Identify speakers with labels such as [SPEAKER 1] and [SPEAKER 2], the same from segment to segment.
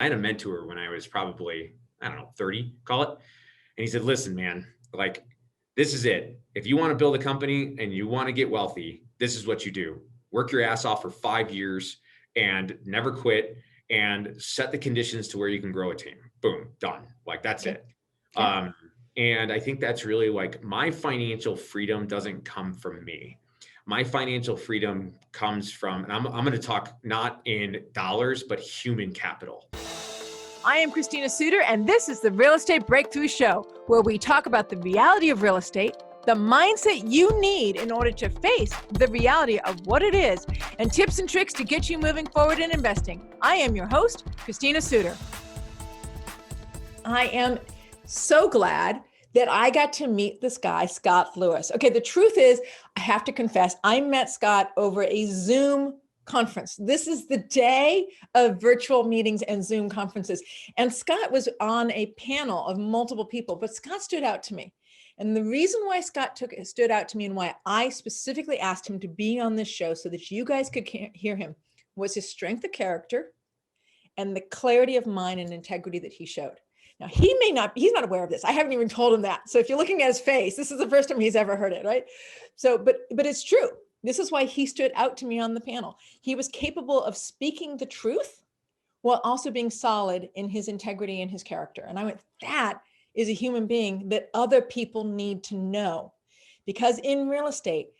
[SPEAKER 1] had a mentor when I was probably, I don't know, 30, call it. And he said, listen, man, like, this is it. If you want to build a company and you want to get wealthy, this is what you do. Work your ass off for 5 years and never quit and set the conditions to where you can grow a team. Boom, done. Like, that's it. And I think that's really like, my financial freedom doesn't come from me. My financial freedom comes from, and I'm going to talk not in dollars, but human capital.
[SPEAKER 2] I am Christina Suter, and this is the Real Estate Breakthrough Show, where we talk about the reality of real estate, the mindset you need in order to face the reality of what it is, and tips and tricks to get you moving forward in investing. I am your host, Christina Suter. I am so glad that I got to meet this guy, Scott Lewis. Okay, the truth is, I have to confess, I met Scott over a Zoom conference. This is the day of virtual meetings and Zoom conferences. And Scott was on a panel of multiple people, but Scott stood out to me. And the reason why Scott stood out to me and why I specifically asked him to be on this show so that you guys could hear him was his strength of character and the clarity of mind and integrity that he showed. Now, he's not aware of this. I haven't even told him that. So if you're looking at his face, this is the first time he's ever heard it, right? So, but it's true. This is why he stood out to me on the panel. He was capable of speaking the truth while also being solid in his integrity and his character. And I went, that is a human being that other people need to know. Because in real estate,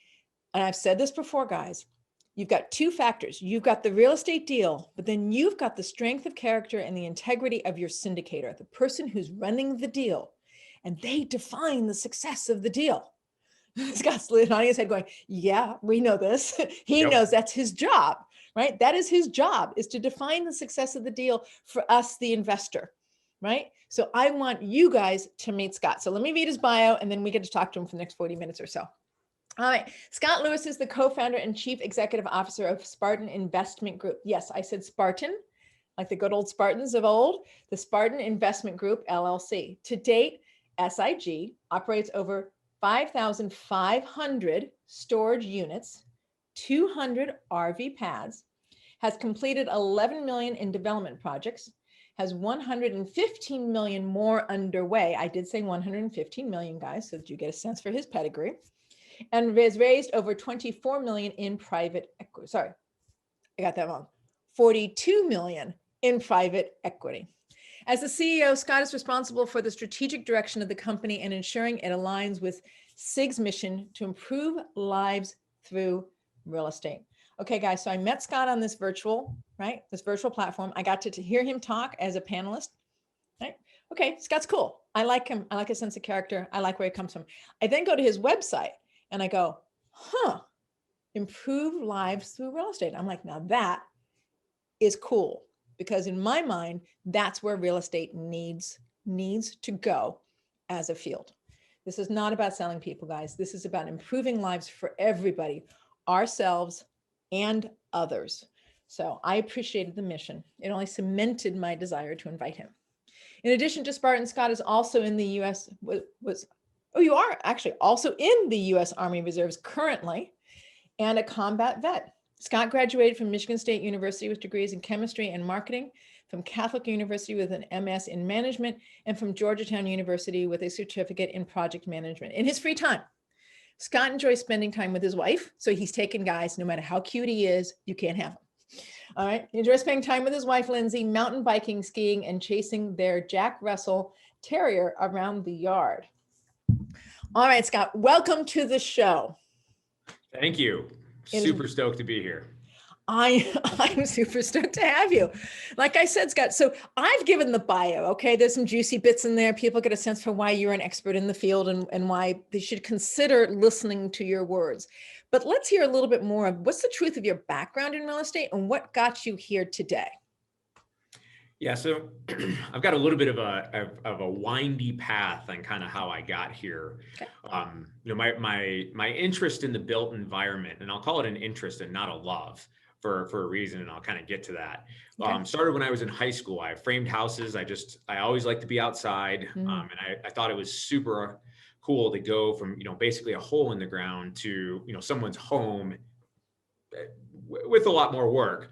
[SPEAKER 2] and I've said this before, guys, you've got two factors. You've got the real estate deal, but then you've got the strength of character and the integrity of your syndicator, the person who's running the deal, and they define the success of the deal. Scott's nodding his head going, yeah, we know this. He knows that's his job, right? That is his job, is to define the success of the deal for us, the investor, right? So I want you guys to meet Scott. So let me read his bio, and then we get to talk to him for the next 40 minutes or so. All right. Scott Lewis is the co-founder and chief executive officer of Spartan Investment Group. Yes, I said Spartan, like the good old Spartans of old, the Spartan Investment Group, LLC. To date, SIG operates over 5,500 storage units, 200 RV pads, has completed 11 million in development projects, has 115 million more underway. I did say 115 million, guys, so that you get a sense for his pedigree, and has raised over 24 million in private equity. Sorry, I got that wrong. 42 million in private equity. As the CEO, Scott is responsible for the strategic direction of the company and ensuring it aligns with SIG's mission to improve lives through real estate. Okay, guys, so I met Scott on this virtual platform. I got to hear him talk as a panelist, right? Okay, Scott's cool. I like him. I like his sense of character. I like where he comes from. I then go to his website and I go, improve lives through real estate. I'm like, now that is cool. Because in my mind, that's where real estate needs to go as a field. This is not about selling people, guys. This is about improving lives for everybody, ourselves and others. So I appreciated the mission. It only cemented my desire to invite him. In addition to Spartan, Scott is also in the U.S. You are actually also in the U.S. Army Reserves currently, and a combat vet. Scott graduated from Michigan State University with degrees in chemistry and marketing, from Catholic University with an MS in management, and from Georgetown University with a certificate in project management. In his free time, Scott enjoys spending time with his wife. So he's taken, guys, no matter how cute he is, you can't have him. All right. He enjoys spending time with his wife, Lindsay, mountain biking, skiing, and chasing their Jack Russell Terrier around the yard. All right, Scott, welcome to the show.
[SPEAKER 1] Thank you. Super stoked to be here.
[SPEAKER 2] I'm super stoked to have you. Like I said, Scott, so I've given the bio, okay? There's some juicy bits in there. People get a sense for why you're an expert in the field and why they should consider listening to your words. But let's hear a little bit more of what's the truth of your background in real estate and what got you here today?
[SPEAKER 1] Yeah, so I've got a little bit of a windy path on kind of how I got here. Okay. My interest in the built environment, and I'll call it an interest and not a love for a reason, and I'll kind of get to that. Okay. Started when I was in high school. I framed houses. I always liked to be outside, and I thought it was super cool to go from basically a hole in the ground to someone's home with a lot more work.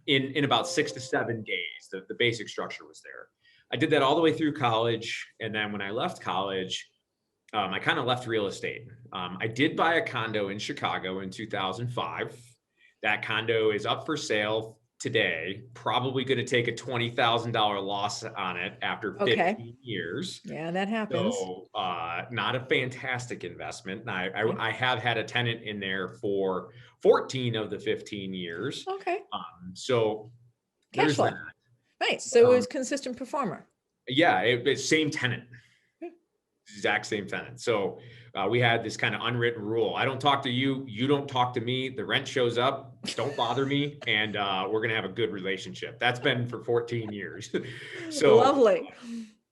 [SPEAKER 1] in about 6 to 7 days. The basic structure was there. I did that all the way through college. And then when I left college, I kind of left real estate. I did buy a condo in Chicago in 2005. That condo is up for sale today, probably going to take a $20,000 loss on it after 15 years.
[SPEAKER 2] Yeah, that happens.
[SPEAKER 1] So not a fantastic investment. I have had a tenant in there for 14 of the 15 years.
[SPEAKER 2] Okay.
[SPEAKER 1] So
[SPEAKER 2] Cash
[SPEAKER 1] there's
[SPEAKER 2] flow.
[SPEAKER 1] that.
[SPEAKER 2] Nice. So it was consistent performer.
[SPEAKER 1] Yeah, it's same tenant. Exact same tenant. So we had this kind of unwritten rule. I don't talk to you. You don't talk to me. The rent shows up. Don't bother me. And we're going to have a good relationship. That's been for 14 years. So
[SPEAKER 2] lovely.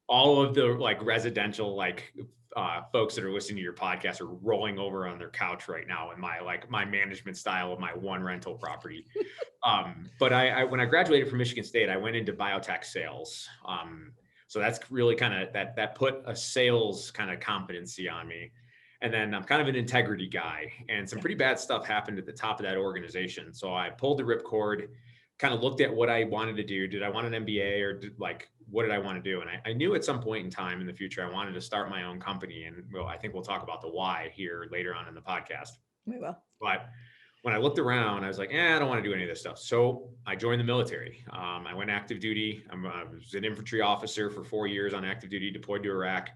[SPEAKER 1] All of the like residential, folks that are listening to your podcast are rolling over on their couch right now in my management style of my one rental property. But I when I graduated from Michigan State, I went into biotech sales. So that's really kind of that put a sales kind of competency on me. And then I'm kind of an integrity guy, and some pretty bad stuff happened at the top of that organization. So I pulled the ripcord, kind of looked at what I wanted to do. Did I want an MBA, or what did I want to do? And I knew at some point in time in the future, I wanted to start my own company. And I think we'll talk about the why here later on in the podcast.
[SPEAKER 2] We will.
[SPEAKER 1] But when I looked around, I was like, I don't want to do any of this stuff. So I joined the military. I went active duty. I was an infantry officer for 4 years on active duty, deployed to Iraq.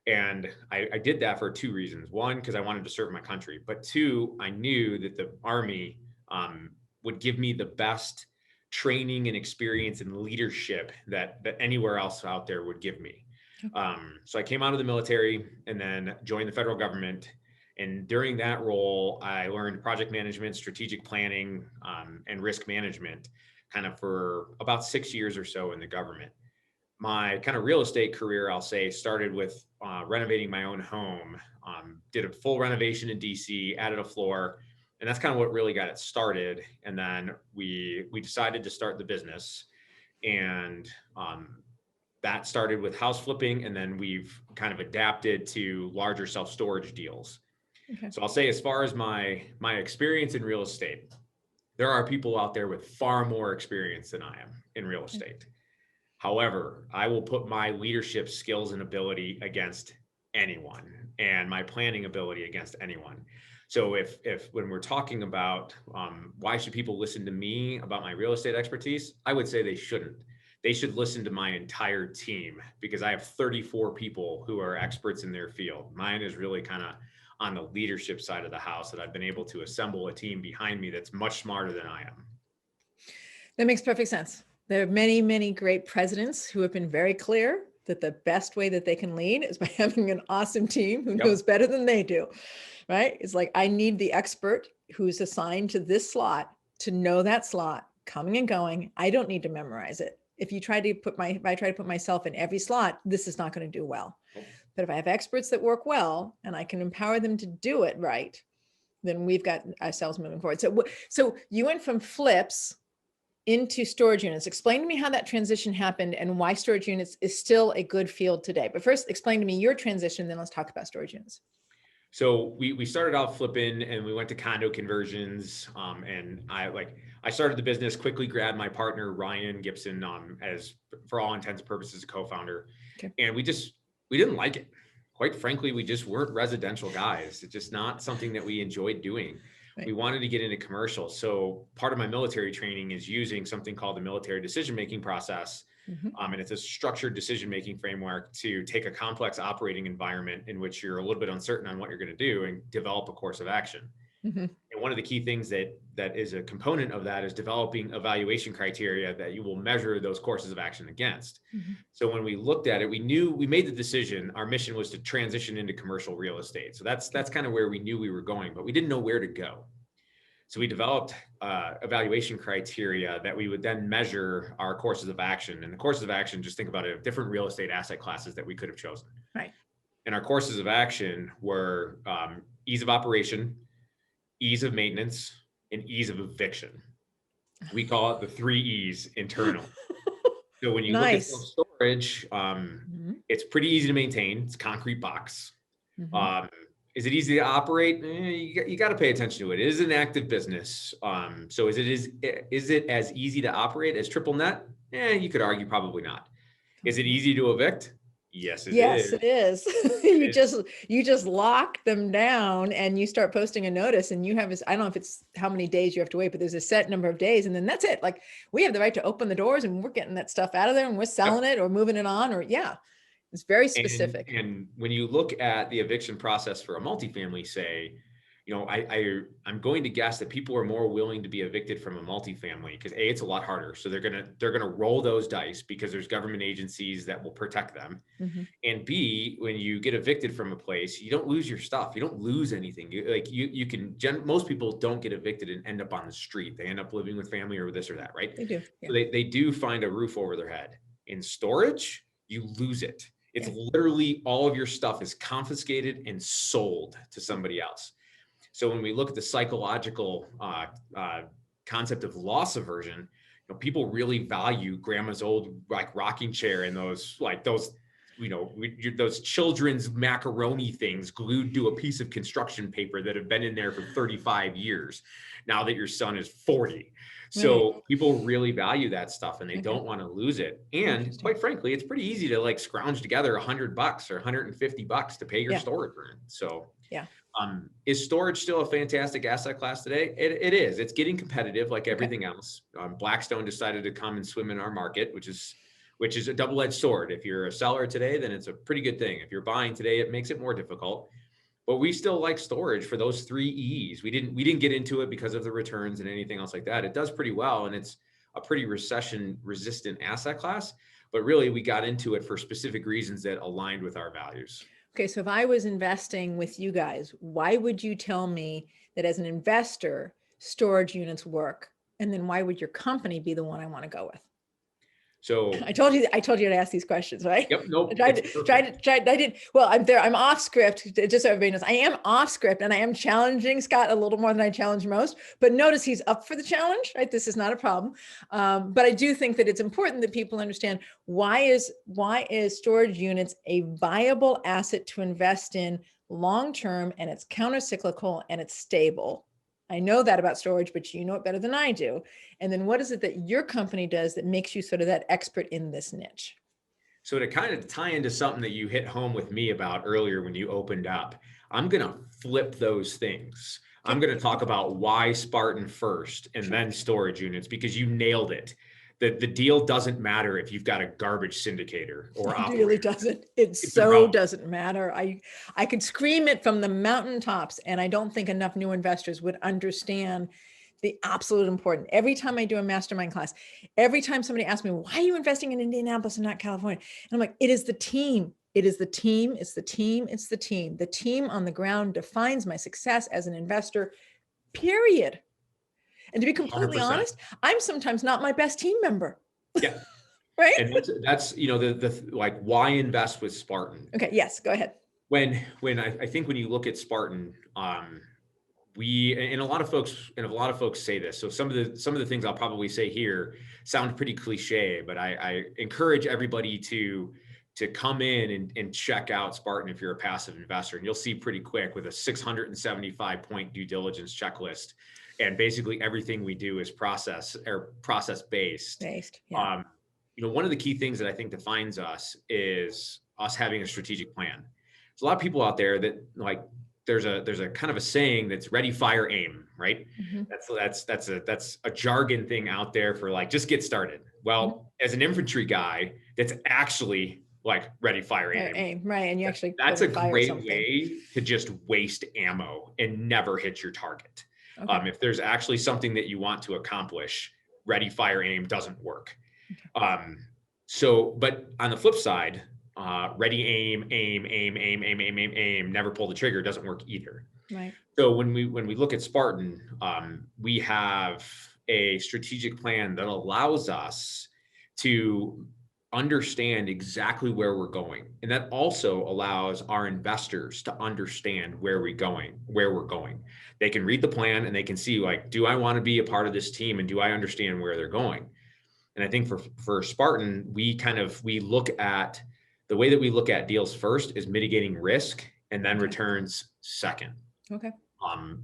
[SPEAKER 1] And I did that for 2 reasons. One, because I wanted to serve my country. But 2, I knew that the Army would give me the best training and experience and leadership that anywhere else out there would give me. So I came out of the military and then joined the federal government. And during that role, I learned project management, strategic planning, and risk management kind of for about 6 years or so in the government. My kind of real estate career, I'll say, started with renovating my own home, did a full renovation in DC, added a floor, and that's kind of what really got it started. And then we decided to start the business, and that started with house flipping, and then we've kind of adapted to larger self-storage deals. Okay. So I'll say, as far as my experience in real estate, there are people out there with far more experience than I am in real estate. However, I will put my leadership skills and ability against anyone, and my planning ability against anyone. So if when we're talking about why should people listen to me about my real estate expertise, I would say they shouldn't. They should listen to my entire team, because I have 34 people who are experts in their field. Mine is really kind of on the leadership side of the house, that I've been able to assemble a team behind me that's much smarter than I am.
[SPEAKER 2] That makes perfect sense. There are many, many great presidents who have been very clear that the best way that they can lead is by having an awesome team who knows better than they do, right? It's like, I need the expert who's assigned to this slot to know that slot coming and going. I don't need to memorize it. If I try to put myself in every slot, this is not going to do well. But if I have experts that work well and I can empower them to do it right, then we've got ourselves moving forward. So you went from flips into storage units. Explain to me how that transition happened and why storage units is still a good field today. But first, explain to me your transition, then let's talk about storage units.
[SPEAKER 1] So we started out flipping, and we went to condo conversions. And I started the business, quickly grabbed my partner, Ryan Gibson, as, for all intents and purposes, a co-founder. Okay. And we didn't like it. Quite frankly, we just weren't residential guys. It's just not something that we enjoyed doing. Right. We wanted to get into commercial. So part of my military training is using something called the military decision-making process. Mm-hmm. And it's a structured decision-making framework to take a complex operating environment in which you're a little bit uncertain on what you're going to do and develop a course of action. Mm-hmm. And one of the key things that is a component of that is developing evaluation criteria that you will measure those courses of action against. Mm-hmm. So when we looked at it, we made the decision. Our mission was to transition into commercial real estate. So that's kind of where we knew we were going, but we didn't know where to go. So we developed evaluation criteria that we would then measure our courses of action. And the courses of action, just think about it, different real estate asset classes that we could have chosen. Right. And our courses of action were ease of operation, ease of maintenance, and ease of eviction. We call it the 3 E's internal. So when you look at self-storage, mm-hmm. it's pretty easy to maintain. It's a concrete box. Mm-hmm. Is it easy to operate? You got to pay attention to it. It is an active business. So is it as easy to operate as triple net? You could argue probably not. Is it easy to evict? Yes, it
[SPEAKER 2] Yes,
[SPEAKER 1] is.
[SPEAKER 2] it is.
[SPEAKER 1] It is.
[SPEAKER 2] You just lock them down and you start posting a notice, and you have this, I don't know if it's how many days you have to wait, but there's a set number of days, and then that's it. Like, we have the right to open the doors and we're getting that stuff out of there and we're selling it or moving it on, or it's very specific.
[SPEAKER 1] And when you look at the eviction process for a multifamily, say, I'm going to guess that people are more willing to be evicted from a multifamily because A, it's a lot harder. So they're gonna roll those dice because there's government agencies that will protect them.
[SPEAKER 2] Mm-hmm.
[SPEAKER 1] And B, when you get evicted from a place, you don't lose your stuff. You don't lose anything. Most people don't get evicted and end up on the street. They end up living with family or this or that, right?
[SPEAKER 2] They do.
[SPEAKER 1] So they do find a roof over their head. In storage, you lose it. It's literally all of your stuff is confiscated and sold to somebody else. So when we look at the psychological concept of loss aversion, people really value grandma's old rocking chair and those children's macaroni things glued to a piece of construction paper that have been in there for 35 years. Now that your son is 40. So people really value that stuff and they don't want to lose it. And quite frankly, it's pretty easy to scrounge together $100 or $150 to pay your storage rent. So is storage still a fantastic asset class today? It is. It's getting competitive like everything else. Blackstone decided to come and swim in our market, which is a double-edged sword. If you're a seller today, then it's a pretty good thing. If you're buying today, it makes it more difficult. But we still like storage for those 3 E's. We didn't get into it because of the returns and anything else like that. It does pretty well, and it's a pretty recession-resistant asset class. But really, we got into it for specific reasons that aligned with our values.
[SPEAKER 2] Okay, so if I was investing with you guys, why would you tell me that as an investor, storage units work? And then why would your company be the one I want to go with?
[SPEAKER 1] So
[SPEAKER 2] I told you to ask these questions, right?
[SPEAKER 1] Yep. Nope.
[SPEAKER 2] I did. Well, I'm off script, just so everybody knows. I am off script and I am challenging Scott a little more than I challenge most, but notice he's up for the challenge, right? This is not a problem. But I do think that it's important that people understand why is storage units a viable asset to invest in long-term, and it's counter-cyclical and it's stable. I know that about storage, but you know it better than I do. And then what is it that your company does that makes you sort of that expert in this niche?
[SPEAKER 1] So to kind of tie into something that you hit home with me about earlier when you opened up, I'm going to flip those things. I'm going to talk about why Spartan first and then storage units, because you nailed it. The deal doesn't matter if you've got a garbage syndicator or operator.
[SPEAKER 2] It really doesn't. It so doesn't matter. I could scream it from the mountaintops, and I don't think enough new investors would understand the absolute importance. Every time I do a mastermind class, every time somebody asks me, why are you investing in Indianapolis and not California? And I'm like, it is the team. It is the team. It's the team. It's the team. The team on the ground defines my success as an investor, period. And to be completely
[SPEAKER 1] 100%.
[SPEAKER 2] honest, I'm sometimes not my best team member.
[SPEAKER 1] Yeah.
[SPEAKER 2] Right.
[SPEAKER 1] And that's why invest with Spartan?
[SPEAKER 2] Okay. Yes. Go ahead.
[SPEAKER 1] When I think when you look at Spartan, and a lot of folks say this. So some of the things I'll probably say here sound pretty cliche, but I encourage everybody to come in and check out Spartan if you're a passive investor, and you'll see pretty quick with a 675 point due diligence checklist. And basically everything we do is process based.
[SPEAKER 2] Yeah.
[SPEAKER 1] One of the key things that I think defines us is us having a strategic plan. There's a lot of people out there that there's a kind of a saying that's ready, fire, aim, right? Mm-hmm. That's a jargon thing out there for just get started. Well, as an infantry guy, that's actually ready, fire, aim.
[SPEAKER 2] Right. And you actually,
[SPEAKER 1] that's a great way to just waste ammo and never hit your target. Okay. If there's actually something that you want to accomplish, ready, fire, aim doesn't work. Okay. But on the flip side, ready, aim, never pull the trigger doesn't work either.
[SPEAKER 2] Right.
[SPEAKER 1] So when we look at Spartan, we have a strategic plan that allows us to understand exactly where we're going. And that also allows our investors to understand where we're going. They can read the plan and they can see do I want to be a part of this team and do I understand where they're going? And I think for Spartan, we look at the way that we look at deals first is mitigating risk and then returns second.
[SPEAKER 2] Okay.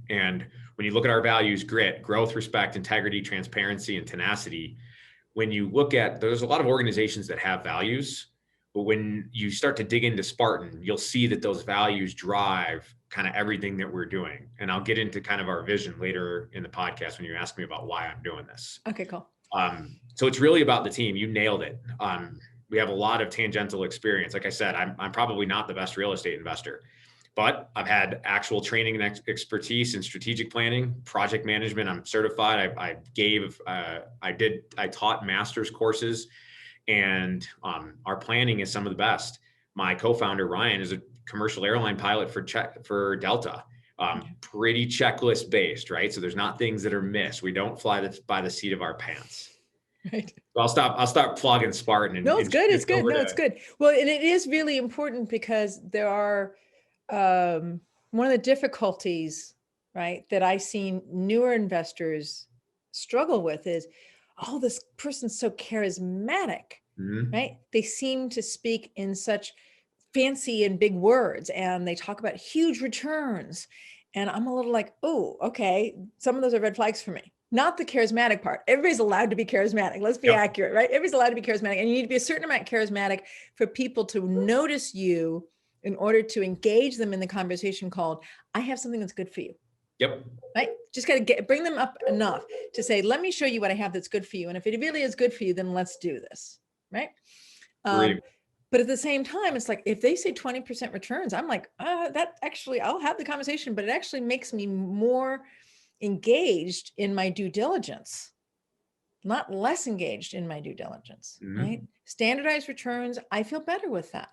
[SPEAKER 1] And when you look at our values, grit, growth, respect, integrity, transparency, and tenacity, when you look at, there's a lot of organizations that have values, but when you start to dig into Spartan, you'll see that those values drive kind of everything that we're doing. And I'll get into kind of our vision later in the podcast when you ask me about why I'm doing this.
[SPEAKER 2] Okay, cool.
[SPEAKER 1] So it's really about the team. You nailed it. We have a lot of tangential experience. Like I said, I'm probably not the best real estate investor, but I've had actual training and expertise in strategic planning, project management. I'm certified. I taught master's courses, and our planning is some of the best. My co-founder, Ryan, is a commercial airline pilot for Delta. Pretty checklist based, right? So there's not things that are missed. We don't fly by the seat of our pants.
[SPEAKER 2] Right.
[SPEAKER 1] So I'll start plugging Spartan.
[SPEAKER 2] No, it's good. It's good. No, it's good. Well, and it is really important because there are one of the difficulties, right, that I've seen newer investors struggle with is, oh, this person's so charismatic, right? They seem to speak in such fancy and big words, and they talk about huge returns. And I'm a little like, oh, okay. Some of those are red flags for me. Not the charismatic part. Everybody's allowed to be charismatic. Let's be accurate, right? Everybody's allowed to be charismatic. And you need to be a certain amount charismatic for people to notice you in order to engage them in the conversation called, I have something that's good for you.
[SPEAKER 1] Yep.
[SPEAKER 2] Right? Just got to bring them up enough to say, let me show you what I have that's good for you. And if it really is good for you, then let's do this. Right. But at the same time, it's like, if they say 20% returns, I'm like, that actually, I'll have the conversation, but it actually makes me more engaged in my due diligence, not less engaged in my due diligence, right? Standardized returns, I feel better with that.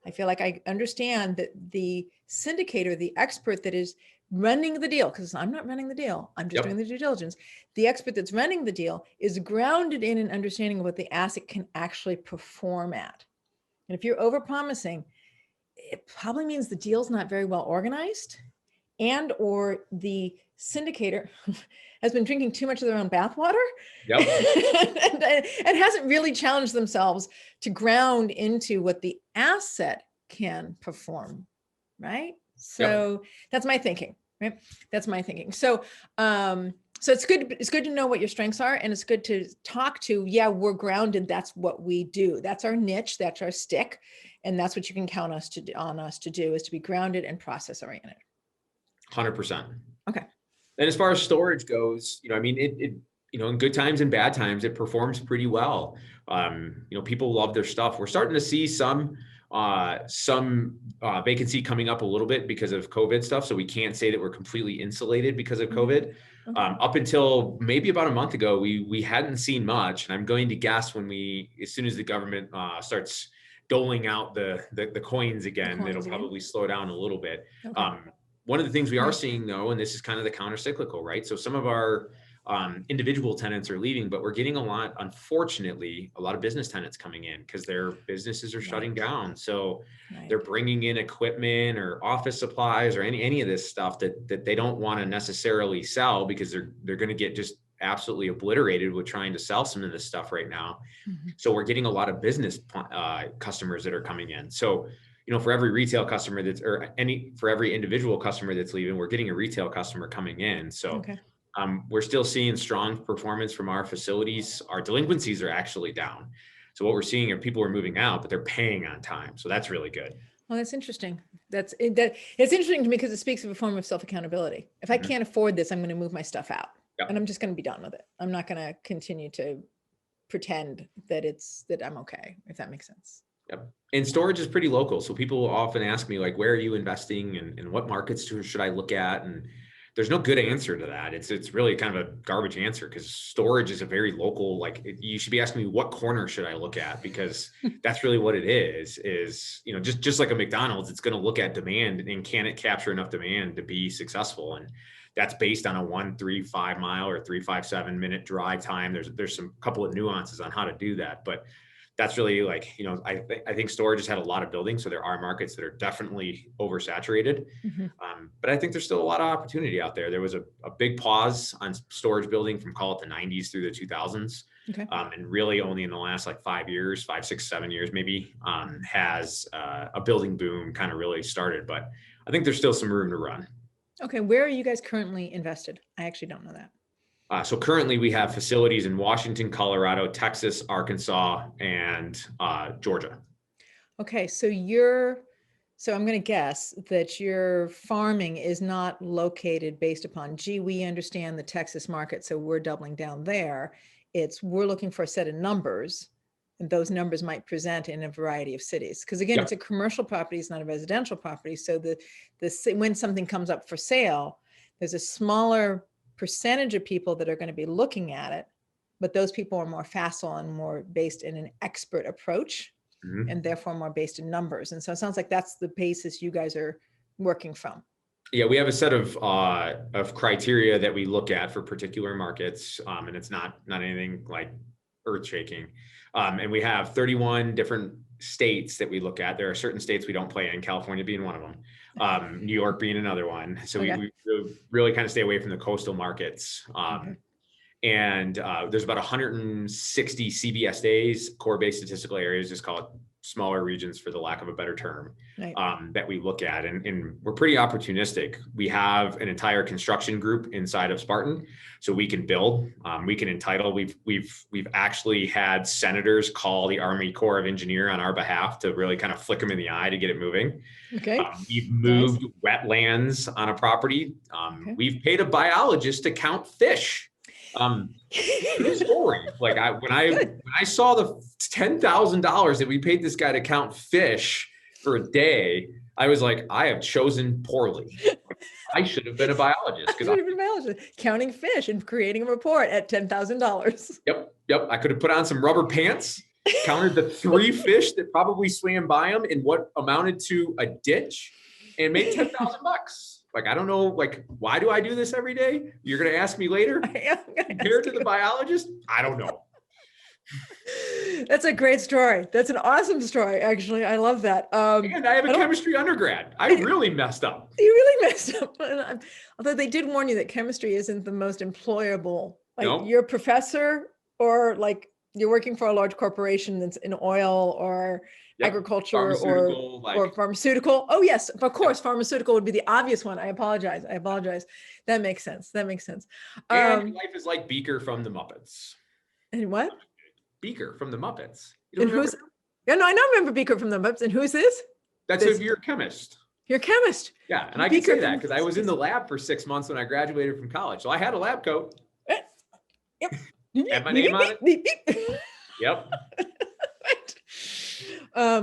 [SPEAKER 2] I feel like I understand that the syndicator, the expert that is running the deal, because I'm not running the deal, I'm just doing the due diligence. The expert that's running the deal is grounded in an understanding of what the asset can actually perform at. And if you're overpromising, it probably means the deal's not very well organized, and or the syndicator has been drinking too much of their own bathwater and hasn't really challenged themselves to ground into what the asset can perform, right? So that's my thinking, right? That's my thinking. So so it's good to know what your strengths are, and it's good to talk to, we're grounded. That's what we do. That's our niche. That's our stick. And that's what you can count on us to do, is to be grounded and process oriented.
[SPEAKER 1] 100%.
[SPEAKER 2] Okay.
[SPEAKER 1] And as far as storage goes, I mean, it in good times and bad times, it performs pretty well. People love their stuff. We're starting to see some vacancy coming up a little bit because of COVID stuff. So we can't say that we're completely insulated because of COVID. Up until maybe about a month ago, we hadn't seen much. And I'm going to guess as soon as the government starts doling out the coins again, it'll probably slow down a little bit. One of the things we are seeing, though, and this is kind of the counter-cyclical, right? So some of our individual tenants are leaving, but we're getting unfortunately, a lot of business tenants coming in because their businesses are shutting down. So they're bringing in equipment or office supplies or any of this stuff that they don't want to necessarily sell because they're going to get just absolutely obliterated with trying to sell some of this stuff right now. So we're getting a lot of business customers that are coming in. So for every retail customer for every individual customer that's leaving, we're getting a retail customer coming in. So we're still seeing strong performance from our facilities. Our delinquencies are actually down. So what we're seeing are people are moving out, but they're paying on time. So that's really good.
[SPEAKER 2] Well, that's interesting. It's interesting to me because it speaks of a form of self-accountability. If I can't afford this, I'm going to move my stuff out and I'm just going to be done with it. I'm not going to continue to pretend that I'm okay, if that makes sense.
[SPEAKER 1] Yep. And storage is pretty local. So people will often ask me, like, where are you investing and what markets should I look at? And there's no good answer to that. It's really kind of a garbage answer because storage is a very local, you should be asking me what corner should I look at, because that's really what it is, just like a McDonald's, it's going to look at demand and can it capture enough demand to be successfI And that's based on a 1-3-5 mile or 3-5-7 minute drive time. There's some couple of nuances on how to do that, but that's really I think storage has had a lot of buildings. So there are markets that are definitely oversaturated. But I think there's still a lot of opportunity out there. There was a big pause on storage building from call it the 90s through the 2000s. And really only in the last 5 years, 5, 6, 7 years, maybe has a building boom kind of really started. But I think there's still some room to run.
[SPEAKER 2] Okay. Where are you guys currently invested? I actually don't know that.
[SPEAKER 1] So currently we have facilities in Washington, Colorado, Texas, Arkansas, and Georgia.
[SPEAKER 2] Okay. So I'm going to guess that your farming is not located based upon, gee, we understand the Texas market, so we're doubling down there. We're looking for a set of numbers, and those numbers might present in a variety of cities. Because again, it's a commercial property, it's not a residential property. So when something comes up for sale, there's a smaller percentage of people that are going to be looking at it, but those people are more facile and more based in an expert approach, and therefore more based in numbers. And so it sounds like that's the basis you guys are working from.
[SPEAKER 1] Yeah, we have a set of criteria that we look at for particular markets, and it's not anything like earth shaking. And we have 31 different states that we look at. There are certain states we don't play in, California being one of them, New York being another one. So we really kind of stay away from the coastal markets. And there's about 160 CBSAs, core-based statistical areas, just call it smaller regions for the lack of a better term, that we look at. And we're pretty opportunistic. We have an entire construction group inside of Spartan, so we can build, we can entitle. We've actually had senators call the Army Corps of Engineer on our behalf to really kind of flick them in the eye to get it moving.
[SPEAKER 2] Okay.
[SPEAKER 1] We've moved wetlands on a property. We've paid a biologist to count fish. True story. Like when I saw the $10,000 that we paid this guy to count fish for a day, I was like, I have chosen poorly. I should have been a biologist.
[SPEAKER 2] Counting fish and creating a report at $10,000.
[SPEAKER 1] Yep. I could have put on some rubber pants, counted the 3 fish that probably swam by him in what amounted to a ditch, and made $10,000. Like, I don't know, like, why do I do this every day? You're going to ask me later. Compared to the biologist? I don't know.
[SPEAKER 2] That's a great story. That's an awesome story, actually. I love that.
[SPEAKER 1] And I have a chemistry undergrad. I really messed up.
[SPEAKER 2] You really messed up. Although they did warn you that chemistry isn't the most employable. Like you're a professor, or like you're working for a large corporation that's in oil or agriculture or pharmaceutical. Oh yes, of course, pharmaceutical would be the obvious one. I apologize. That makes sense.
[SPEAKER 1] And life is like Beaker from the Muppets.
[SPEAKER 2] And what?
[SPEAKER 1] Beaker from the Muppets.
[SPEAKER 2] And who's? Yeah, no, I know. Remember Beaker from the Muppets. And who's this?
[SPEAKER 1] That's if you're a chemist.
[SPEAKER 2] You're a chemist.
[SPEAKER 1] Yeah, and I can say that because I was in the lab for 6 months when I graduated from college, so I had a lab coat.
[SPEAKER 2] Yep.
[SPEAKER 1] Had my name on it. Yep.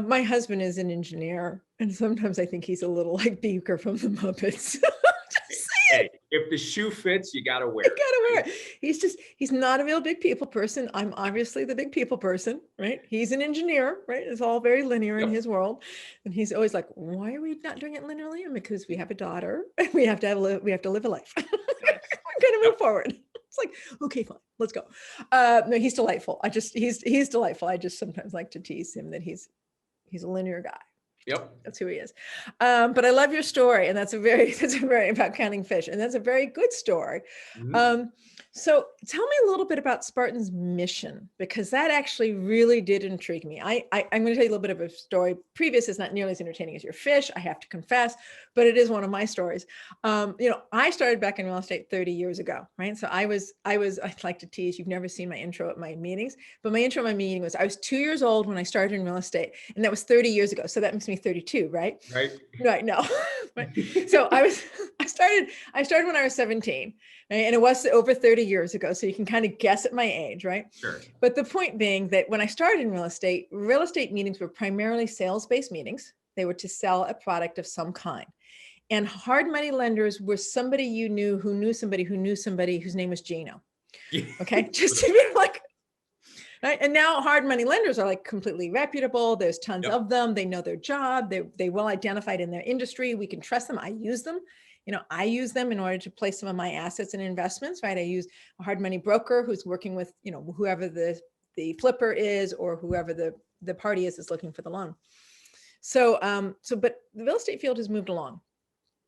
[SPEAKER 2] My husband is an engineer, and sometimes I think he's a little like Beaker from the Muppets.
[SPEAKER 1] Hey, if the shoe fits, you got to wear it.
[SPEAKER 2] He's not a real big people person. I'm obviously the big people person, right? He's an engineer, right? It's all very linear in his world. And he's always like, why are we not doing it linearly? Because we have a daughter and we have to live a life. We're going to move forward. It's like, okay, fine, let's go. No, he's delightful. He's delightful. I just sometimes like to tease him that he's a linear guy.
[SPEAKER 1] Yep.
[SPEAKER 2] That's who he is. But I love your story. And that's a very about counting fish. And that's a very good story. So tell me a little bit about Spartan's mission, because that actually really did intrigue me. I'm going to tell you a little bit of a story. Previous is not nearly as entertaining as your fish, I have to confess, but it is one of my stories. I started back in real estate 30 years ago, right? So I like to tease, you've never seen my intro at my meetings, but my intro at my meeting was, I was 2 years old when I started in real estate, and that was 30 years ago. So that makes me 32, right? Right. No. So I started when I was 17, right? And it was over 30 years ago. So you can kind of guess at my age, right?
[SPEAKER 1] Sure.
[SPEAKER 2] But the point being that when I started in real estate meetings were primarily sales-based meetings. They were to sell a product of some kind. And hard money lenders were somebody you knew who knew somebody who knew somebody whose name was Gino. Okay. Just to be like, right? And now hard money lenders are like completely reputable. There's tons of them. They know their job. They well identified in their industry. We can trust them. I use them. I use them in order to place some of my assets and investments, right? I use a hard money broker who's working with, whoever the flipper is, or whoever the party is that's looking for the loan. So, but the real estate field has moved along.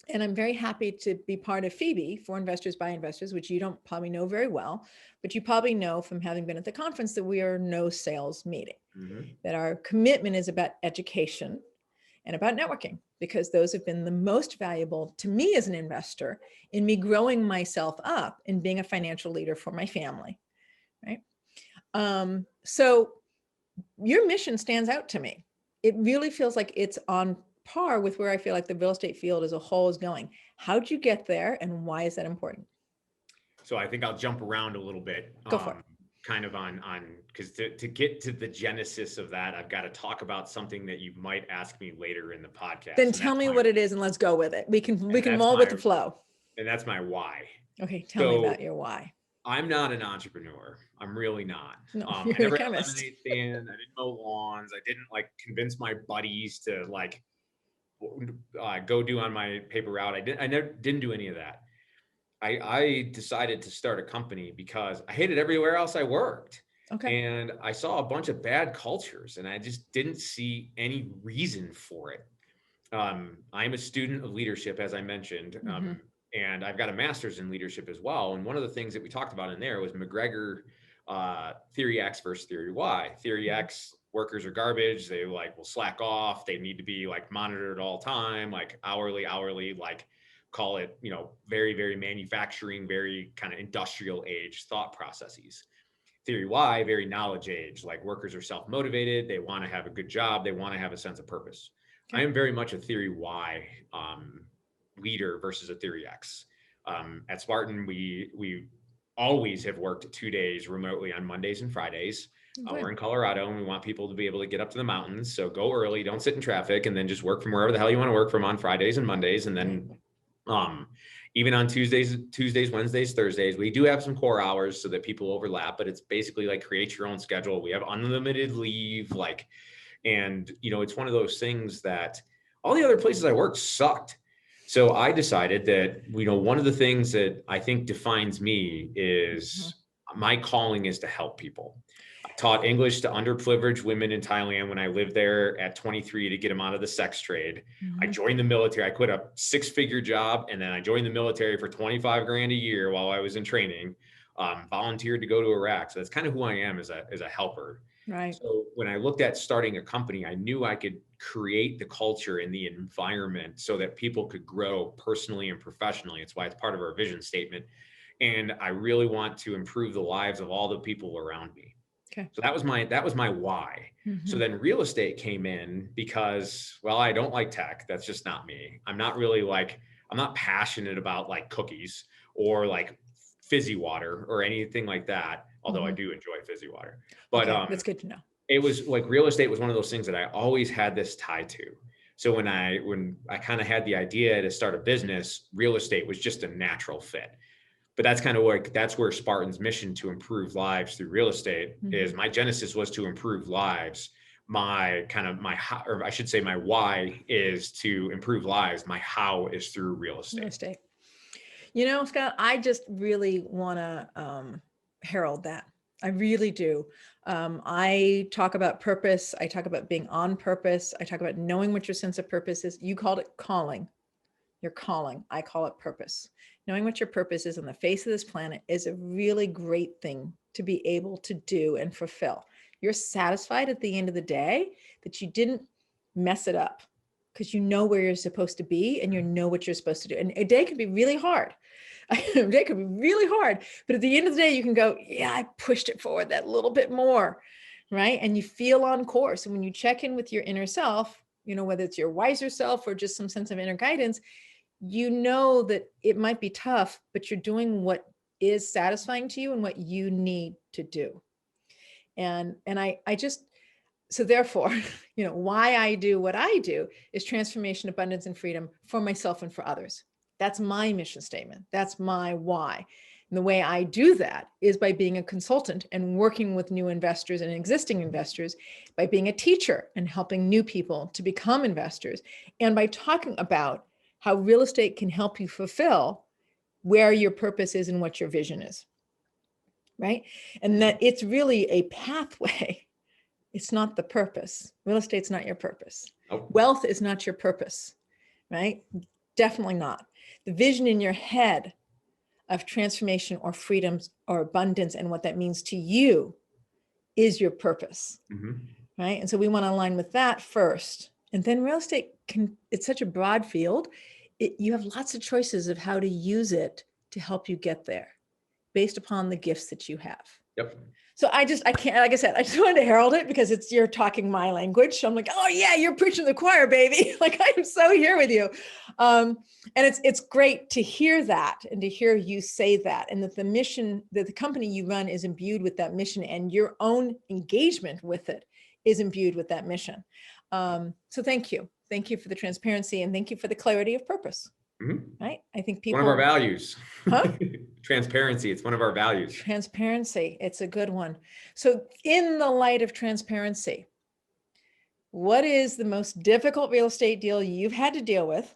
[SPEAKER 2] And I'm very happy to be part of Phoebe, For Investors by Investors, which you don't probably know very well, but you probably know from having been at the conference that we are no sales meeting, that our commitment is about education. and about networking, because those have been the most valuable to me as an investor in me growing myself up and being a financial leader for my family, right? So your mission stands out to me. It really feels like it's on par with where I feel like the real estate field as a whole is going. How'd you get there, and why is that important?
[SPEAKER 1] So I think I'll jump around a little bit.
[SPEAKER 2] Go for it.
[SPEAKER 1] Kind of on because to get to the genesis of that, I've got to talk about something that you might ask me later in the podcast.
[SPEAKER 2] Then tell me what it is and let's go with it. We can mull with the flow.
[SPEAKER 1] And that's my why.
[SPEAKER 2] Okay, tell me about your why.
[SPEAKER 1] I'm not an entrepreneur. I'm really not.
[SPEAKER 2] No,
[SPEAKER 1] I
[SPEAKER 2] you're
[SPEAKER 1] never
[SPEAKER 2] a
[SPEAKER 1] had a
[SPEAKER 2] chemist.
[SPEAKER 1] lemonade stand. I didn't mow lawns. I didn't like convince my buddies to like go do on my paper route. I never didn't do any of that. I decided to start a company because I hated everywhere else I worked.
[SPEAKER 2] Okay.
[SPEAKER 1] And I saw a bunch of bad cultures and I just didn't see any reason for it. I'm a student of leadership, as I mentioned, and I've got a master's in leadership as well. And one of the things that we talked about in there was McGregor, theory X versus theory Y. Theory X, workers are garbage. They like will slack off. They need to be like monitored all time, like hourly, like call it, very, very manufacturing, very kind of industrial age thought processes. Theory Y, very knowledge age, like workers are self-motivated. They want to have a good job. They want to have a sense of purpose. Okay. I am very much a theory Y leader versus a theory X. At Spartan, we always have worked 2 days remotely on Mondays and Fridays. Okay. We're in Colorado and we want people to be able to get up to the mountains. So go early, don't sit in traffic, and then just work from wherever the hell you want to work from on Fridays and Mondays. And then even on Tuesdays, Wednesdays, Thursdays, we do have some core hours so that people overlap, but it's basically like create your own schedule. We have unlimited leave, and it's one of those things that all the other places I worked sucked. So I decided that, one of the things that I think defines me is my calling is to help people. I taught English to underprivileged women in Thailand when I lived there at 23 to get them out of the sex trade. I joined the military. I quit a 6-figure job and then I joined the military for 25 grand a year while I was in training, volunteered to go to Iraq. So that's kind of who I am as a helper.
[SPEAKER 2] Right.
[SPEAKER 1] So when I looked at starting a company, I knew I could create the culture and the environment so that people could grow personally and professionally. It's why it's part of our vision statement. And I really want to improve the lives of all the people around me. Okay. So that was my why. So then real estate came in because, well, I don't like tech. That's just not me. I'm not passionate about like cookies or like fizzy water or anything like that. Although I do enjoy fizzy water, but
[SPEAKER 2] that's good to know.
[SPEAKER 1] It was like real estate was one of those things that I always had this tie to. So when I kind of had the idea to start a business, real estate was just a natural fit. But that's kind of that's where Spartan's mission to improve lives through real estate is. My genesis was to improve lives. My why is to improve lives. My how is through real estate.
[SPEAKER 2] Scott, I just really want to herald that. I really do. I talk about purpose. I talk about being on purpose. I talk about knowing what your sense of purpose is. You called it calling. Your calling. I call it purpose. Knowing what your purpose is on the face of this planet is a really great thing to be able to do and fulfill. You're satisfied at the end of the day that you didn't mess it up because you know where you're supposed to be and you know what you're supposed to do. And a day can be really hard. But at the end of the day, you can go, yeah, I pushed it forward that little bit more, right? And you feel on course. And when you check in with your inner self, whether it's your wiser self or just some sense of inner guidance, you know that it might be tough, but you're doing what is satisfying to you and what you need to do. And so therefore, why I do what I do is transformation, abundance, and freedom for myself and for others. That's my mission statement. That's my why. And the way I do that is by being a consultant and working with new investors and existing investors, by being a teacher and helping new people to become investors, and by talking about how real estate can help you fulfill where your purpose is and what your vision is, right? And that it's really a pathway. It's not the purpose. Real estate's not your purpose.
[SPEAKER 1] Oh.
[SPEAKER 2] Wealth is not your purpose, right? Definitely not. The vision in your head of transformation or freedoms or abundance and what that means to you is your purpose, right? And so we want to align with that first And then real estate it's such a broad field. You have lots of choices of how to use it to help you get there based upon the gifts that you have.
[SPEAKER 1] Yep.
[SPEAKER 2] So I can't, like I said, I just wanted to herald it because you're talking my language. So I'm like, oh yeah, you're preaching to the choir, baby. Like I'm so here with you. And it's great to hear that and to hear you say that, and that the mission that the company you run is imbued with that mission, and your own engagement with it is imbued with that mission. So thank you. Thank you for the transparency, and thank you for the clarity of purpose.
[SPEAKER 1] Mm-hmm.
[SPEAKER 2] Right? I think people.
[SPEAKER 1] One of our values.
[SPEAKER 2] Huh?
[SPEAKER 1] Transparency. It's one of our values.
[SPEAKER 2] Transparency. It's a good one. So in the light of transparency, what is the most difficult real estate deal you've had to deal with?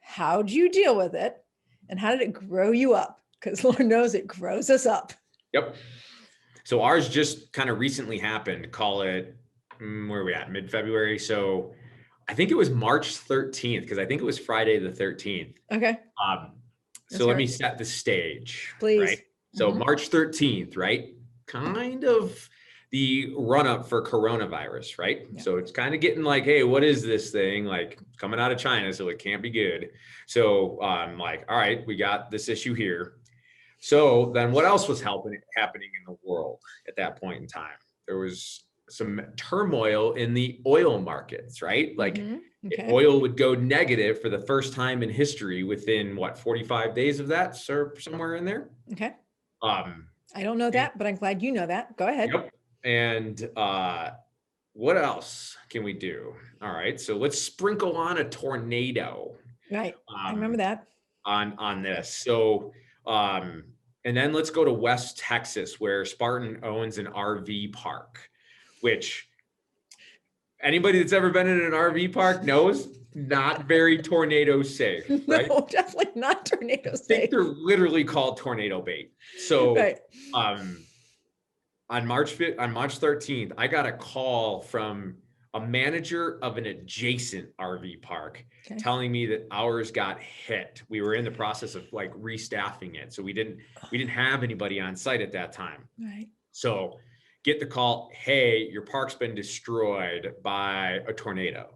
[SPEAKER 2] How'd you deal with it? And how did it grow you up? Because Lord knows it grows us up.
[SPEAKER 1] Yep. So ours just kind of recently happened. Call it, where are we at? Mid-February. So I think it was March 13th, because I think it was Friday the 13th.
[SPEAKER 2] Okay.
[SPEAKER 1] So let me set the stage.
[SPEAKER 2] Please.
[SPEAKER 1] Right. So March 13th, right? Kind of the run up for coronavirus, right? Yeah. So it's kind of getting like, hey, what is this thing? Like coming out of China, so it can't be good. So I'm like, all right, we got this issue here. So then what else was happening in the world at that point in time? There was some turmoil in the oil markets, right? Like oil would go negative for the first time in history within 45 days of that, somewhere in there.
[SPEAKER 2] Okay. I don't know that, but I'm glad you know that. Go ahead.
[SPEAKER 1] Yep. And what else can we do? All right. So let's sprinkle on a tornado.
[SPEAKER 2] Right. I remember that.
[SPEAKER 1] On this. So, and then let's go to West Texas, where Spartan owns an RV park, which anybody that's ever been in an RV park knows not very tornado safe, right?
[SPEAKER 2] No, definitely not tornado safe.
[SPEAKER 1] I think they're literally called tornado bait. So,
[SPEAKER 2] right.
[SPEAKER 1] On March 13th, I got a call from a manager of an adjacent RV park telling me that ours got hit. We were in the process of like restaffing it. So we didn't have anybody on site at that time.
[SPEAKER 2] Right.
[SPEAKER 1] So get the call, hey, your park's been destroyed by a tornado.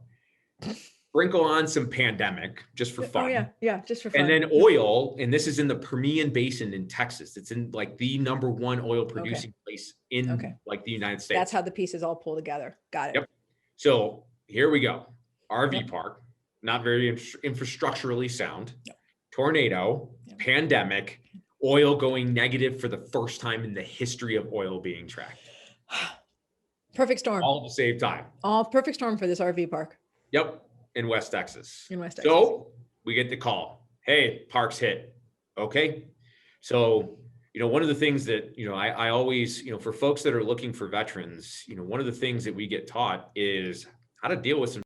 [SPEAKER 1] Sprinkle on some pandemic just for fun.
[SPEAKER 2] Oh yeah, just for fun.
[SPEAKER 1] And then oil, and this is in the Permian Basin in Texas. It's in like the #1 oil producing place in like the United States.
[SPEAKER 2] That's how the pieces all pull together. Got it.
[SPEAKER 1] Yep. So here we go. RV park, not very infrastructurally sound. Tornado, pandemic, oil going negative for the first time in the history of oil being tracked.
[SPEAKER 2] Perfect storm.
[SPEAKER 1] All at the same time.
[SPEAKER 2] All perfect storm for this RV park.
[SPEAKER 1] Yep. In West Texas.
[SPEAKER 2] So
[SPEAKER 1] we get the call. Hey, park's hit. Okay. So, one of the things that, I always, for folks that are looking for veterans, one of the things that we get taught is how to deal with some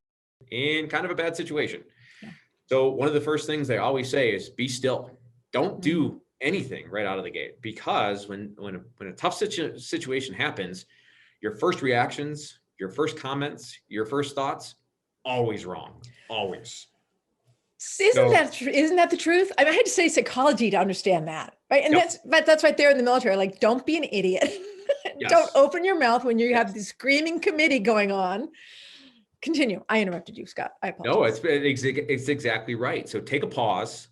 [SPEAKER 1] in kind of a bad situation. Yeah. So one of the first things they always say is be still. Don't do anything right out of the gate, because when a tough situation happens, your first reactions, your first comments, your first thoughts, always wrong. Always.
[SPEAKER 2] Isn't that the truth? I mean, I had to study psychology to understand that, right? And that's right there in the military. Like, don't be an idiot. Yes. Don't open your mouth when you have this screaming committee going on. Continue. I interrupted you, Scott. I apologize.
[SPEAKER 1] No, it's exactly right. So take a pause.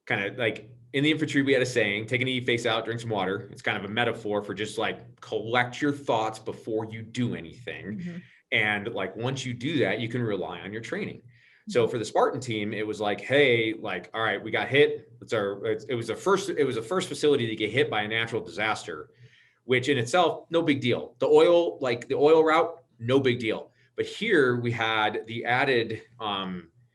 [SPEAKER 1] Kind of like in the infantry, we had a saying: take an knee, face out, drink some water. It's kind of a metaphor for just like collect your thoughts before you do anything. And like, once you do that, you can rely on your training. So for the Spartan team, it was like, hey, like, all right, we got hit. It was the first facility to get hit by a natural disaster, which in itself, no big deal. The oil route, no big deal. But here we had the added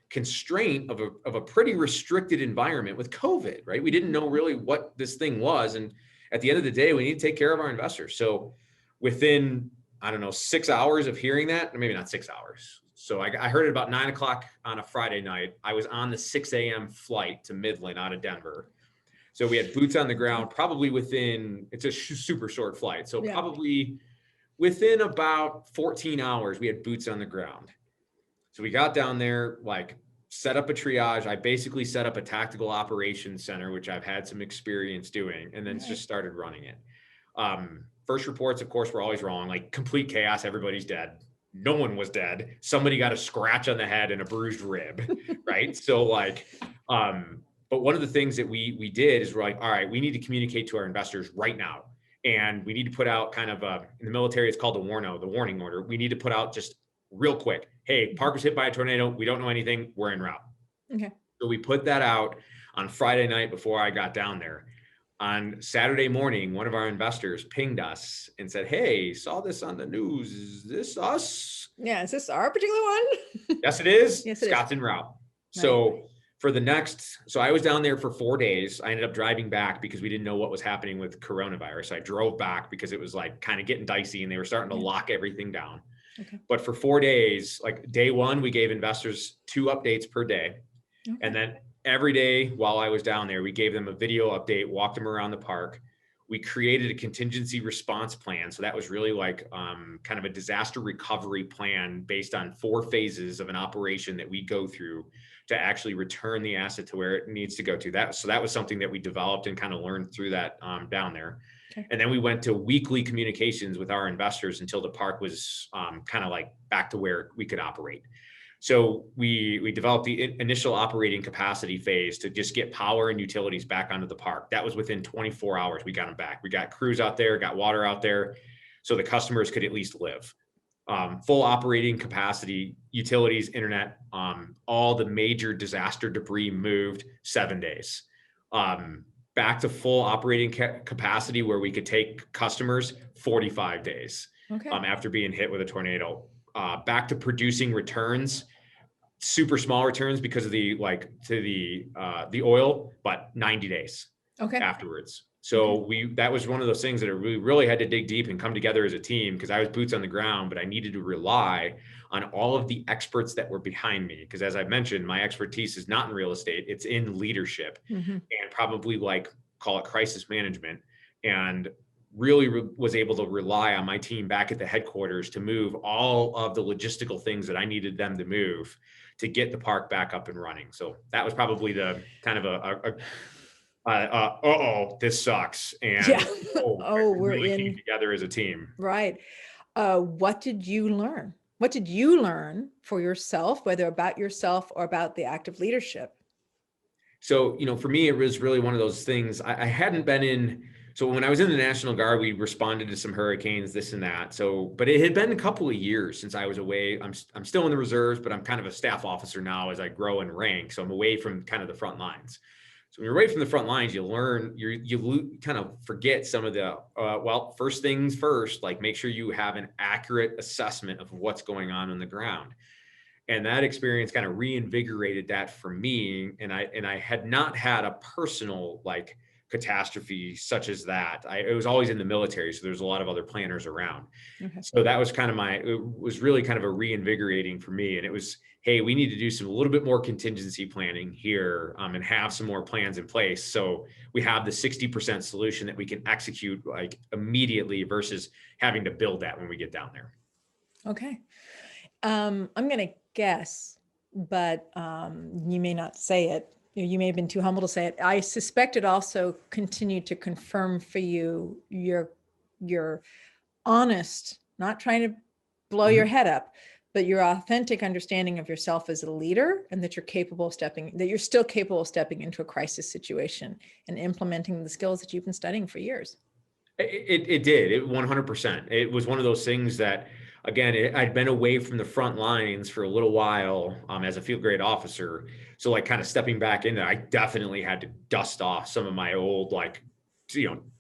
[SPEAKER 1] constraint of a pretty restricted environment with COVID, right? We didn't know really what this thing was. And at the end of the day, we need to take care of our investors. So within, 6 hours of hearing that, or maybe not 6 hours. So I heard it about 9 o'clock on a Friday night. I was on the 6 a.m. flight to Midland out of Denver. So we had boots on the ground, probably it's a super short flight. So probably within about 14 hours, we had boots on the ground. So we got down there, like set up a triage. I basically set up a tactical operations center, which I've had some experience doing, and then just started running it. First reports, of course, were always wrong, like complete chaos. Everybody's dead. no one was dead. Somebody got a scratch on the head and a bruised rib, right? So like, but one of the things that we did is we're like, all right, we need to communicate to our investors right now. And we need to put out kind of in the military, it's called the warning order. We need to put out just real quick, hey, park was hit by a tornado. We don't know anything. We're en route.
[SPEAKER 2] Okay.
[SPEAKER 1] So we put that out on Friday night before I got down there. On Saturday morning, one of our investors pinged us and said, hey, saw this on the news. Is this us?
[SPEAKER 2] Yeah. Is this our particular one?
[SPEAKER 1] Yes, it is.
[SPEAKER 2] Yes, it
[SPEAKER 1] Scott's
[SPEAKER 2] is.
[SPEAKER 1] en route. So so I was down there for 4 days. I ended up driving back because we didn't know what was happening with coronavirus. I drove back because it was like kind of getting dicey and they were starting to lock everything down.
[SPEAKER 2] Okay.
[SPEAKER 1] But for 4 days, like day one, we gave investors 2 updates per day. Okay. And then every day while I was down there, we gave them a video update, walked them around the park. We created a contingency response plan. So that was really like kind of a disaster recovery plan based on 4 phases of an operation that we go through to actually return the asset to where it needs to go to. So that was something that we developed and kind of learned through that down there. Okay. And then we went to weekly communications with our investors until the park was kind of like back to where we could operate. So we developed the initial operating capacity phase to just get power and utilities back onto the park. That was within 24 hours. We got them back. We got crews out there, got water out there, so the customers could at least live. Full operating capacity, utilities, internet, all the major disaster debris moved 7 days. Back to full operating capacity where we could take customers 45 days. Okay. After being hit with a tornado. Back to producing returns, super small returns because of the oil, but 90 days afterwards. So that was one of those things that we really had to dig deep and come together as a team because I was boots on the ground, but I needed to rely on all of the experts that were behind me. Because as I mentioned, my expertise is not in real estate, it's in leadership and probably call it crisis management. And really was able to rely on my team back at the headquarters to move all of the logistical things that I needed them to move to get the park back up and running. So that was probably the kind of this sucks. And
[SPEAKER 2] we're
[SPEAKER 1] really
[SPEAKER 2] in
[SPEAKER 1] came together as a team.
[SPEAKER 2] Right. What did you learn? What did you learn for yourself, whether about yourself or about the active leadership?
[SPEAKER 1] So, for me, it was really one of those things I hadn't been in. So when I was in the National Guard, we responded to some hurricanes, this and that. So, but it had been a couple of years since I was away. I'm still in the reserves, but I'm kind of a staff officer now as I grow in rank. So I'm away from kind of the front lines. So when you're away from the front lines, you learn, you kind of forget some of the, first things first, like make sure you have an accurate assessment of what's going on the ground. And that experience kind of reinvigorated that for me. And I had not had a personal catastrophe such as that. It was always in the military, so there's a lot of other planners around. So that was kind of it was really kind of a reinvigorating for me. And it was, hey, we need to do a little bit more contingency planning here and have some more plans in place. So we have the 60% solution that we can execute immediately versus having to build that when we get down there.
[SPEAKER 2] Okay. I'm going to guess, but you may not say it. You may have been too humble to say it. I suspect it also continued to confirm for you your honest, not trying to blow your head up, but your authentic understanding of yourself as a leader, and that you're still capable of stepping into a crisis situation and implementing the skills that you've been studying for years.
[SPEAKER 1] It did. 100%. It was one of those things that, again, I'd been away from the front lines for a little while as a field grade officer. So kind of stepping back into, I definitely had to dust off some of my old,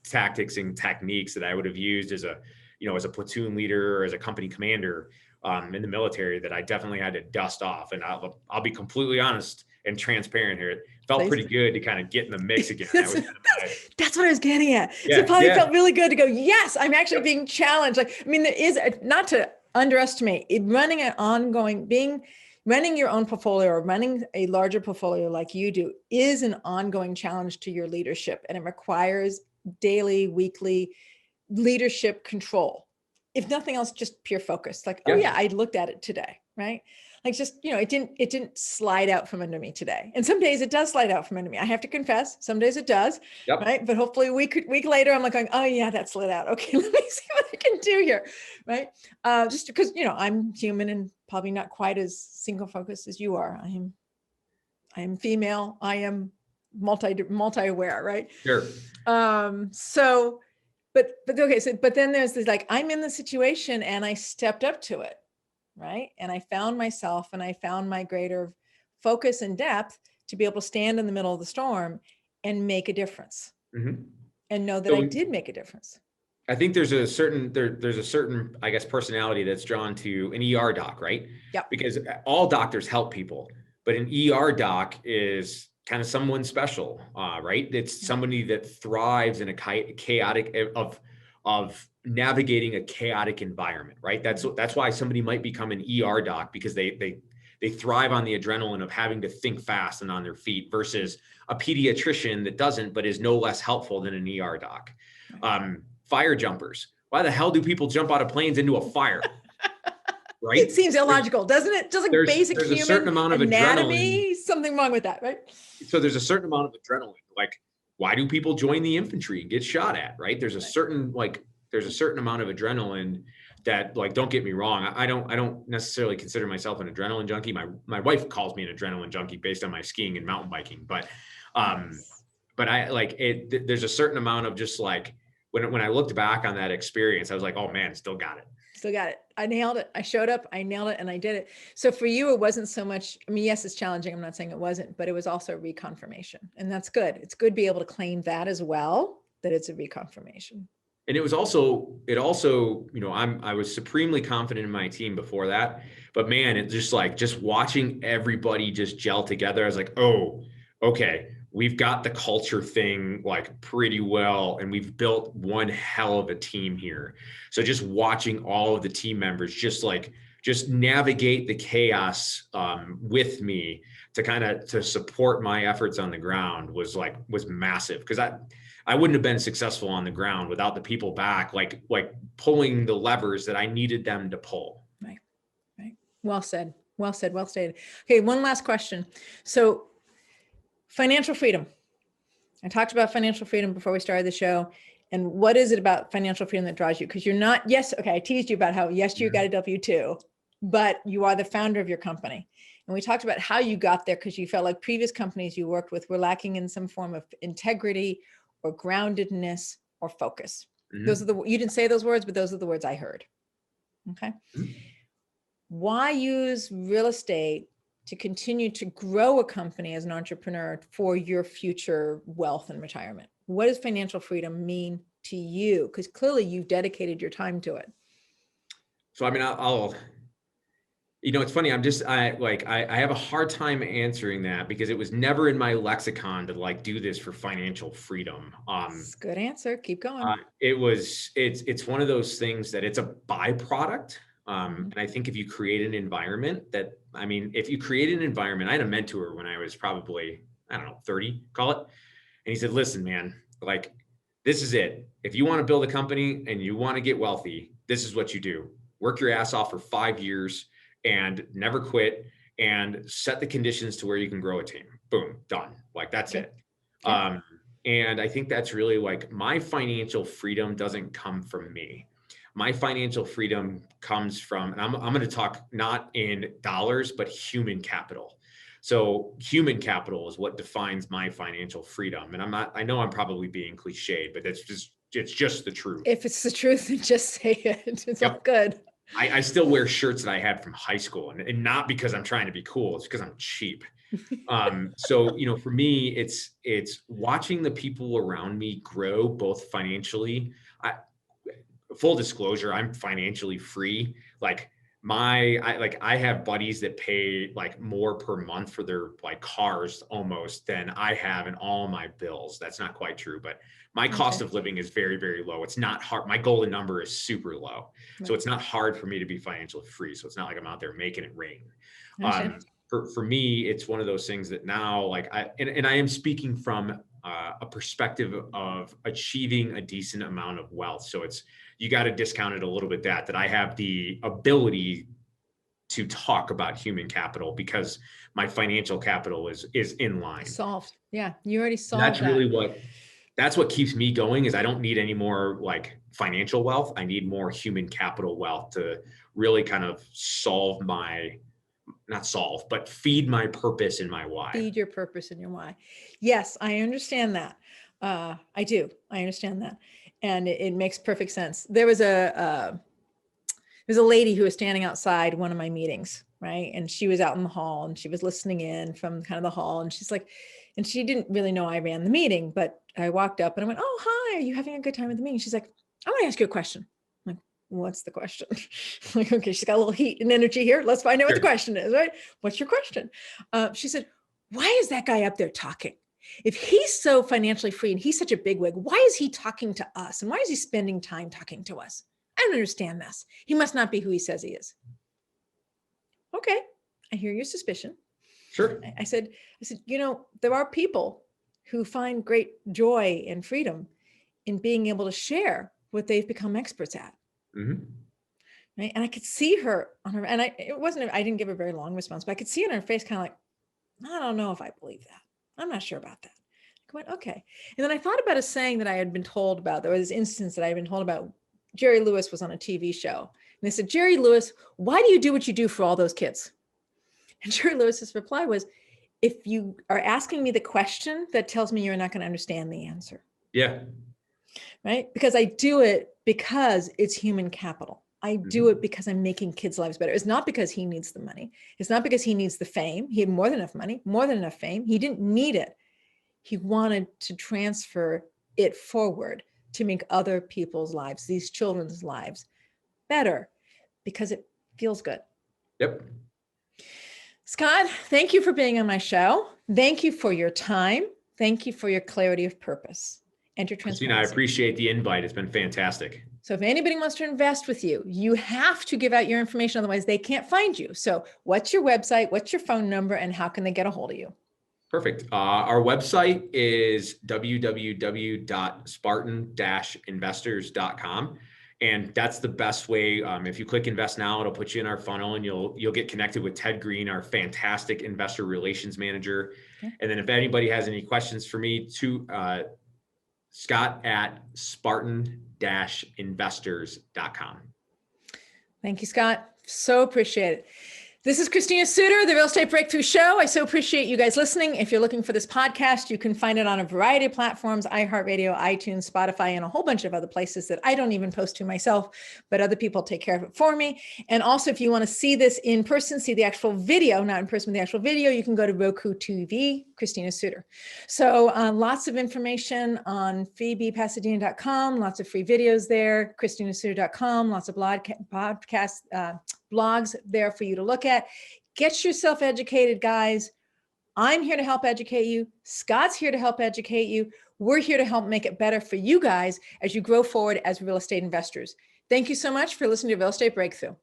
[SPEAKER 1] tactics and techniques that I would have used as a platoon leader or as a company commander in the military that I definitely had to dust off. And I'll be completely honest and transparent here. It felt pretty good to kind of get in the mix again.
[SPEAKER 2] That's what I was getting at. So it probably felt really good to go, yes, I'm actually being challenged. There is, not to underestimate it, running your own portfolio or running a larger portfolio like you do is an ongoing challenge to your leadership. And it requires daily, weekly leadership control. If nothing else, just pure focus. I looked at it today. right? Like just, it didn't slide out from under me today. And some days it does slide out from under me. I have to confess, some days it does,
[SPEAKER 1] Yep.
[SPEAKER 2] right? But hopefully a week later, I'm like going, oh yeah, that slid out. Okay, let me see what I can do here, right? Just because, I'm human and probably not quite as single focused as you are. I am female. I am multi-aware, right?
[SPEAKER 1] Sure.
[SPEAKER 2] So, but okay. So, but then there's this, like, I'm in the situation and I stepped up to it. Right. And I found myself and I found my greater focus and depth to be able to stand in the middle of the storm and make a difference
[SPEAKER 1] Mm-hmm.
[SPEAKER 2] and know that I did make a difference.
[SPEAKER 1] I think there's a certain, I guess, personality that's drawn to an ER doc, right?
[SPEAKER 2] Yep.
[SPEAKER 1] Because all doctors help people, but an ER doc is kind of someone special, right? It's somebody that thrives in a chaotic of navigating a chaotic environment, right? That's why somebody might become an ER doc, because they thrive on the adrenaline of having to think fast and on their feet, versus a pediatrician that doesn't, but is no less helpful than an ER doc. Fire jumpers. Why the hell do people jump out of planes into a fire? Right?
[SPEAKER 2] It seems illogical, doesn't it? Just like basic
[SPEAKER 1] there's
[SPEAKER 2] human
[SPEAKER 1] a certain amount of
[SPEAKER 2] anatomy,
[SPEAKER 1] adrenaline.
[SPEAKER 2] Something wrong with that, right?
[SPEAKER 1] So there's a certain amount of adrenaline. Like, why do people join the infantry and get shot at? Right? There's a certain amount of adrenaline that, like, don't get me wrong, I don't necessarily consider myself an adrenaline junkie. My wife calls me an adrenaline junkie based on my skiing and mountain biking, but I like it. There's a certain amount of just like, when I looked back on that experience, I was like, oh man, still got it.
[SPEAKER 2] Still got it. I nailed it. I showed up, I nailed it, and I did it. So for you, it wasn't so much, I mean, yes, it's challenging. I'm not saying it wasn't, but it was also reconfirmation. And that's good. It's good to be able to claim that as well, that it's a reconfirmation.
[SPEAKER 1] And it also, I was supremely confident in my team before that, but man, it just watching everybody just gel together. I was like, oh, okay, we've got the culture thing like pretty well, and we've built one hell of a team here. So just watching all of the team members just navigate the chaos with me to support my efforts on the ground was massive, because I wouldn't have been successful on the ground without the people back, like pulling the levers that I needed them to pull.
[SPEAKER 2] Right. Well said. Well said. Well stated. Okay. One last question. So financial freedom. I talked about financial freedom before we started the show. And what is it about financial freedom that draws you? Because you're not, yes, okay, I teased you about how, yes, you got a W-2, but you are the founder of your company. And we talked about how you got there because you felt like previous companies you worked with were lacking in some form of integrity or groundedness or focus. Mm-hmm. You didn't say those words, but those are the words I heard. Okay. Mm-hmm. Why use real estate to continue to grow a company as an entrepreneur for your future wealth and retirement? What does financial freedom mean to you? Because clearly you've dedicated your time to it.
[SPEAKER 1] So, I mean, I'll it's funny. I have a hard time answering that because it was never in my lexicon to do this for financial freedom.
[SPEAKER 2] That's a good answer. Keep going.
[SPEAKER 1] It's one of those things that it's a byproduct. And I think if you create an environment I had a mentor when I was probably, 30, call it. And he said, listen, man, this is it. If you want to build a company and you want to get wealthy, this is what you do. Work your ass off for 5 years and never quit, and set the conditions to where you can grow a team. Boom, done. That's it. Yeah. And I think that's really my financial freedom doesn't come from me. My financial freedom comes from, and I'm going to talk not in dollars, but human capital. So human capital is what defines my financial freedom. And I know I'm probably being cliched, but it's just the truth.
[SPEAKER 2] If it's the truth, then just say it. It's all good.
[SPEAKER 1] I still wear shirts that I had from high school, and not because I'm trying to be cool. It's because I'm cheap. So, for me, it's watching the people around me grow both financially. Full disclosure, I'm financially free. I have buddies that pay more per month for their cars almost than I have in all my bills. That's not quite true, but my cost of living is very, very low. It's not hard. My golden number is super low. Right. So it's not hard for me to be financially free. So it's not like I'm out there making it rain. For me, it's one of those things that now I am speaking from a perspective of achieving a decent amount of wealth. So you got to discount it a little bit that I have the ability to talk about human capital because my financial capital is in line.
[SPEAKER 2] Solved. Yeah. You already
[SPEAKER 1] And
[SPEAKER 2] solved
[SPEAKER 1] that's
[SPEAKER 2] that.
[SPEAKER 1] really that's what keeps me going is I don't need any more like financial wealth. I need more human capital wealth to really kind of feed my purpose and my why.
[SPEAKER 2] Feed your purpose and your why. Yes, I understand that. I do. I understand that. And it makes perfect sense. There's a lady who was standing outside one of my meetings, right? And she was out in the hall and she was listening in from kind of the hall. And she's like, and she didn't really know I ran the meeting, but I walked up and I went, "Oh, hi, are you having a good time at the meeting?" She's like, "I want to ask you a question." I'm like, "What's the question?" I'm like, okay, she's got a little heat and energy here. Let's find out what the question is, right? What's your question? She said, "Why is that guy up there talking? If he's so financially free and he's such a bigwig, why is he talking to us? And why is he spending time talking to us? I don't understand this. He must not be who he says he is." Okay, I hear your suspicion.
[SPEAKER 1] Sure.
[SPEAKER 2] I said, there are people who find great joy and freedom in being able to share what they've become experts at.
[SPEAKER 1] Mm-hmm.
[SPEAKER 2] Right. And I could see her on her, and I didn't give a very long response, but I could see it on her face kind of like, "I don't know if I believe that. I'm not sure about that." I went, okay. And then I thought about a saying that I had been told about. There was this instance that I had been told about. Jerry Lewis was on a TV show. And they said, "Jerry Lewis, why do you do what you do for all those kids?" And Jerry Lewis's reply was, "If you are asking me the question, that tells me you're not going to understand the answer."
[SPEAKER 1] Yeah.
[SPEAKER 2] Right? Because I do it because it's human capital. I do it because I'm making kids' lives better. It's not because he needs the money. It's not because he needs the fame. He had more than enough money, more than enough fame. He didn't need it. He wanted to transfer it forward to make other people's lives, these children's lives, better because it feels good.
[SPEAKER 1] Yep.
[SPEAKER 2] Scott, thank you for being on my show. Thank you for your time. Thank you for your clarity of purpose and your transparency.
[SPEAKER 1] Christina, I appreciate the invite. It's been fantastic.
[SPEAKER 2] So if anybody wants to invest with you, you have to give out your information. Otherwise, they can't find you. So what's your website? What's your phone number? And how can they get a hold of you?
[SPEAKER 1] Perfect. Our website is www.spartan-investors.com. And that's the best way. If you click invest now, it'll put you in our funnel and you'll get connected with Ted Green, our fantastic investor relations manager. Okay. And then if anybody has any questions for me, Scott at Spartan-investors.com.
[SPEAKER 2] Thank you, Scott. So appreciate it. This is Christina Suter, the Real Estate Breakthrough Show. I so appreciate you guys listening. If you're looking for this podcast, you can find it on a variety of platforms, iHeartRadio, iTunes, Spotify, and a whole bunch of other places that I don't even post to myself, but other people take care of it for me. And also, if you want to see this in person, see the actual video, not in person, but the actual video, you can go to Roku TV, Christina Suter. So lots of information on phoebepasadena.com, lots of free videos there, christinasuter.com, lots of podcasts, blogs there for you to look at. Get yourself educated, guys. I'm here to help educate you. Scott's here to help educate you. We're here to help make it better for you guys as you grow forward as real estate investors. Thank you so much for listening to Real Estate Breakthrough.